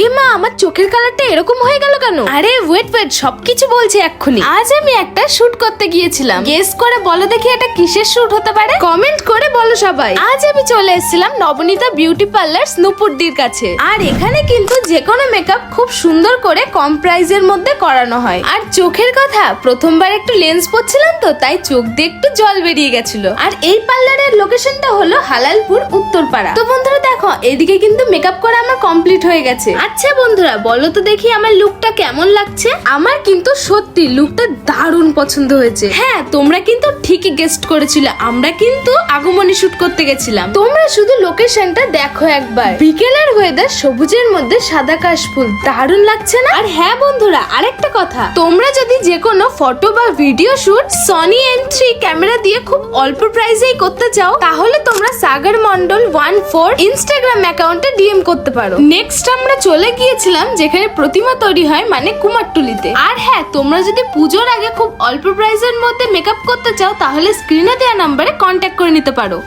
এই মা, আমার চোখের কালারটা এরকম হয়ে গেল কেন? আরে ওয়েট সবকিছু বলছি এক্ষুনি। আজ আমি একটা শুট করতে গিয়েছিলাম। গেস করে বলো দেখি এটা কিসের শুট হতে পারে? কমেন্ট করে বলো সবাই। আজ আমি চলে এসেছিলাম নবনীতা বিউটি পার্লার স্নুপুরদির কাছে। আর এখানে কিন্তু যে কোনো মেকআপ খুব সুন্দর করে কম প্রাইজের মধ্যে করানো হয়। আর চোখের কথা, প্রথমবার একটু লেন্স পরছিলাম তো, তাই চোখ দিয়ে একটু জল বেরিয়ে গেছিল। আর এই পার্লারের লোকেশনটা হলো হালালপুর উত্তরপাড়া। তো বন্ধুরা দেখো, এদিকে কিন্তু মেকআপ করা আমার কমপ্লিট হয়ে গেছে। আচ্ছা বন্ধুরা, বলো তো দেখি আমার লুকটা কেমন লাগছে? আমার কিন্তু সত্যি লুকটা দারুণ পছন্দ হয়েছে। হ্যাঁ, তোমরা কিন্তু ঠিকই গেস্ট করেছিলে, আমরা কিন্তু আগমনী শুট করতে গেছিলাম। তোমরা শুধু লোকেশনটা দেখো একবার। বিকেলের ওয়েদার, সবুজের মধ্যে সাদা কাশফুল, দারুণ লাগছে না? আর হ্যাঁ বন্ধুরা, আরেকটা কথা, তোমরা যদি যে কোনো ফটো বা video shoot Sony N3 camera দিয়ে খুব অল্প প্রাইসেই করতে চাও, তাহলে তোমরা সাগর মন্ডল 14 ইনস্টাগ্রাম অ্যাকাউন্টে ডিএম করতে পারো। নেক্সট আমরা চলে গিয়েছিলাম যেখানে প্রতিমা তৈরি হয়, মানে কুমারটুলিতে। আর হ্যাঁ, তোমরা যদি পুজোর আগে খুব অল্প প্রাইসের মধ্যে মেকআপ করতে চাও, তাহলে স্ক্রিনে দেওয়া নাম্বারে কন্ট্যাক্ট করে নিতে পারো।